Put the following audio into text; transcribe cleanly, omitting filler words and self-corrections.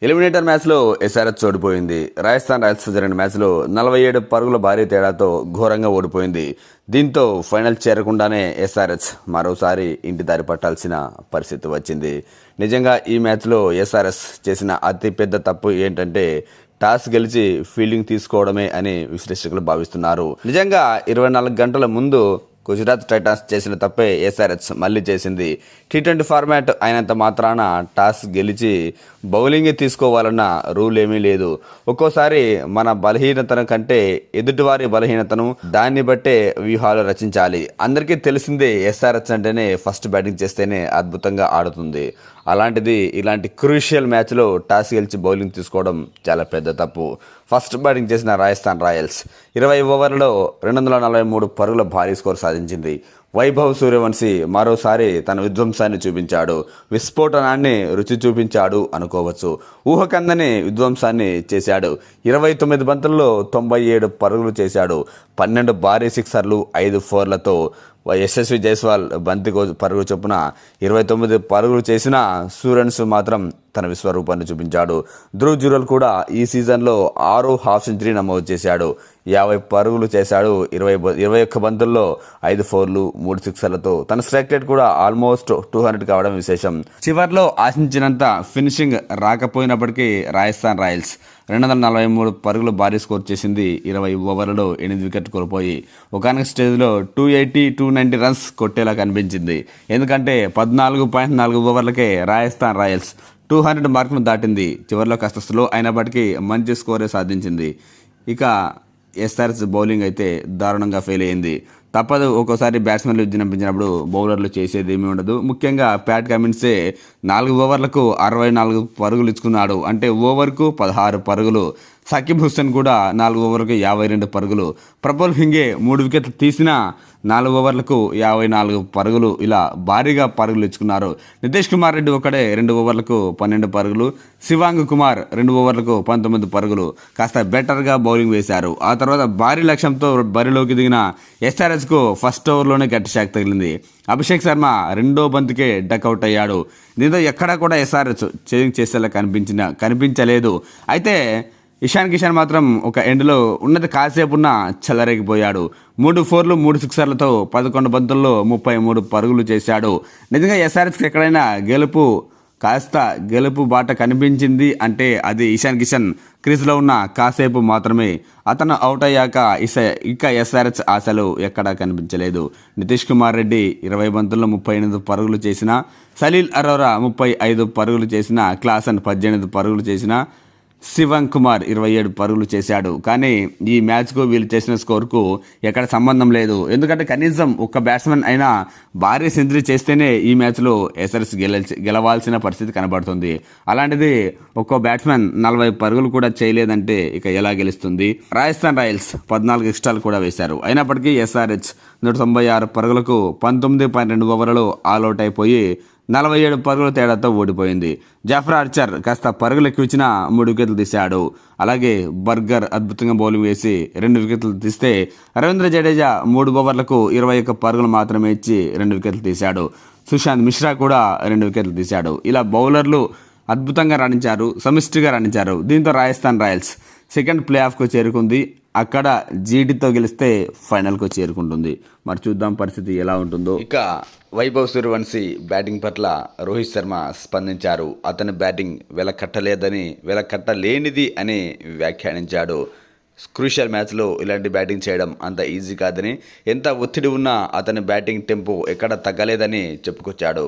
Eliminator మ్యాచ్లో SRH ఓడిపోయింది. Rajasthan Royals జరిగిన మ్యాచ్లో 47 పరుగుల భారీ తేడాతో ఘోరంగా ఓడిపోయింది. దీంతో ఫైనల్ చేరకుండానే ఎస్ఆర్హెచ్ మరోసారి ఇంటి దారి పట్టాల్సిన పరిస్థితి వచ్చింది. నిజంగా ఈ మ్యాచ్లో ఎస్ఆర్హెచ్ చేసిన అతిపెద్ద తప్పు ఏంటంటే టాస్ గెలిచి ఫీల్డింగ్ తీసుకోవడమే అని విశ్లేషకులు భావిస్తున్నారు. నిజంగా 24 గంటల ముందు గుజరాత్ టైటాన్స్ చేసిన తప్పే ఎస్ఆర్హెచ్ మళ్ళీ చేసింది. టీ20 ఫార్మాట్ అయినంత మాత్రాన టాస్ గెలిచి బౌలింగ్ తీసుకోవాలన్న రూల్ ఏమీ లేదు. ఒక్కోసారి మన బలహీనతను కంటే ఎదుటివారి బలహీనతను దాన్ని బట్టే వ్యూహాలు రచించాలి. అందరికీ తెలిసిందే ఎస్ఆర్హెచ్ అంటేనే ఫస్ట్ బ్యాటింగ్ చేస్తేనే అద్భుతంగా ఆడుతుంది. అలాంటిది ఇలాంటి క్రూషియల్ మ్యాచ్లో టాస్ గెలిచి బౌలింగ్ తీసుకోవడం చాలా పెద్ద తప్పు. ఫస్ట్ బ్యాటింగ్ చేసిన రాజస్థాన్ రాయల్స్ 20 ఓవర్లలో 243 పరుగుల భారీ స్కోర్ సాధించింది. వైభవ్ సూర్యవంశీ మరోసారి తన విధ్వంసాన్ని చూపించాడు. విస్ఫోటనాన్ని రుచి చూపించాడు అనుకోవచ్చు. ఊహకందని విధ్వంసాన్ని చేశాడు. 29 బంతుల్లో 97 పరుగులు చేశాడు. 12 భారీ సిక్సర్లు, 5 ఫోర్లతో యశస్వి జైస్వాల్ బంతి పరుగులు చొప్పున 29 పరుగులు చేసిన సూర్యవంశీ మాత్రం తన విశ్వరూపాన్ని చూపించాడు. ధ్రువ్ జురెల్ కూడా ఈ సీజన్లో 6 హాఫ్ సెంచరీ నమోదు చేశాడు. 50 పరుగులు చేశాడు. 21 బంతుల్లో 5 ఫోర్లు, 3 సిక్సర్లతో తన స్ట్రైక్ రేట్ కూడా ఆల్మోస్ట్ 200 కావడం విశేషం. చివర్లో ఆశించినంత ఫినిషింగ్ రాకపోయినప్పటికీ రాజస్థాన్ రాయల్స్ 243 పరుగులు భారీ స్కోర్ చేసింది. 20 ఓవర్లలో 8 వికెట్లు కోల్పోయి ఒకనొక స్టేజ్లో 280, 290 రన్స్ కొట్టేలా కనిపించింది. ఎందుకంటే 14.4 ఓవర్లకే రాజస్థాన్ రాయల్స్ 200 మార్కును దాటింది. చివరిలో కాస్త స్లో అయినప్పటికీ మంచి స్కోరే సాధించింది. ఇక ఎస్ఆర్హెచ్ బౌలింగ్ అయితే దారుణంగా ఫెయిల్ అయింది. తప్పదు, ఒక్కోసారి బ్యాట్స్మెన్లు విజృంభించినప్పుడు బౌలర్లు చేసేది ఏమీ ఉండదు. ముఖ్యంగా ప్యాట్ కమిన్సే 4 ఓవర్లకు 64 పరుగులు ఇచ్చుకున్నాడు. అంటే ఓవర్కు 16 పరుగులు. సకీబ్ హుస్సేన్ కూడా 4 ఓవర్లకు 52 పరుగులు. ప్రబల్ హింగే 3 వికెట్లు తీసినా 4 ఓవర్లకు 54 పరుగులు. ఇలా భారీగా పరుగులు ఇచ్చుకున్నారు. నితీష్ కుమార్ రెడ్డి ఒకడే 2 ఓవర్లకు 12 పరుగులు. శివాంగ్ కుమార్ 2 ఓవర్లకు 19 పరుగులు. కాస్త బెటర్గా బౌలింగ్ వేశారు. ఆ తర్వాత భారీ లక్ష్యంతో బరిలోకి దిగిన ఎస్ఆర్హెచ్కు ఫస్ట్ ఓవర్లోనే గట్టి షాక్ తగిలింది. అభిషేక్ శర్మ 2వ బంతికే డకౌట్ అయ్యాడు. దీంతో ఎక్కడా కూడా ఎస్ఆర్హెచ్ చేంజ్ చేసేలా కనిపించలేదు. అయితే ఇషాన్ కిషన్ మాత్రం ఒక ఎండ్లో ఉన్నది కాసేపున్న చెలరేగిపోయాడు. 3 ఫోర్లు, 3 సిక్సర్లతో 11 బంతుల్లో 33 పరుగులు చేశాడు. నిజంగా ఎస్ఆర్హెచ్కి ఎక్కడైనా గెలుపు బాట కనిపించింది అంటే అది ఇషాన్ కిషన్ క్రీజ్లో ఉన్న కాసేపు మాత్రమే. అతను అవుట్ అయ్యాక ఇక ఎస్ఆర్హెచ్ ఆశలు ఎక్కడా కనిపించలేదు. నితీష్ కుమార్ రెడ్డి 20 బంతుల్లో 38 పరుగులు చేసిన, సలీల్ అరోరా 35 పరుగులు చేసిన, క్లాసన్ 18 పరుగులు చేసిన, శివాంగ్ కుమార్ 27 పరుగులు చేశాడు. కానీ ఈ మ్యాచ్కు వీళ్ళు చేసిన స్కోర్కు ఎక్కడ సంబంధం లేదు. ఎందుకంటే కనీసం ఒక్క బ్యాట్స్మెన్ అయినా భారీ సెంచరీ చేస్తేనే ఈ మ్యాచ్లో ఎస్ఆర్హెచ్ గెలవాల్సిన పరిస్థితి కనబడుతుంది. అలాంటిది ఒక్కో బ్యాట్స్మెన్ 40 పరుగులు కూడా చేయలేదంటే ఇక ఎలా గెలుస్తుంది? రాజస్థాన్ రాయల్స్ 14 ఎక్స్ట్రాలు కూడా వేశారు. అయినప్పటికీ ఎస్ఆర్హెచ్ 196 పరుగులకు 19.2 ఓవర్లలో ఆల్అౌట్ అయిపోయి 47 పరుగుల తేడాతో ఓడిపోయింది. జాఫ్రా ఆర్చర్ కాస్త పరుగులు ఎక్కువ ఇచ్చినా 3 వికెట్లు తీశాడు. అలాగే బర్గర్ అద్భుతంగా బౌలింగ్ వేసి 2 వికెట్లు తీస్తే రవీంద్ర జడేజా 3 ఓవర్లకు 21 పరుగులు మాత్రమే ఇచ్చి 2 వికెట్లు తీశాడు. సుశాంత్ మిశ్రా కూడా 2 వికెట్లు తీశాడు. ఇలా బౌలర్లు అద్భుతంగా రాణించారు, సమిష్టిగా రాణించారు. దీంతో రాజస్థాన్ రాయల్స్ సెకండ్ ప్లే ఆఫ్కు చేరుకుంది. అక్కడ జీటీతో గెలిస్తే ఫైనల్కు చేరుకుంటుంది. మరి చూద్దాం పరిస్థితి ఎలా ఉంటుందో. ఇక వైభవ్ సూర్యవంశీ బ్యాటింగ్ పట్ల రోహిత్ శర్మ స్పందించారు. అతని బ్యాటింగ్ వెలకట్టలేనిది అని వ్యాఖ్యానించాడు. క్రూషియల్ మ్యాచ్లో ఇలాంటి బ్యాటింగ్ చేయడం అంత ఈజీ కాదని, ఎంత ఒత్తిడి ఉన్నా అతని బ్యాటింగ్ టెంపో ఎక్కడ తగ్గలేదని చెప్పుకొచ్చాడు.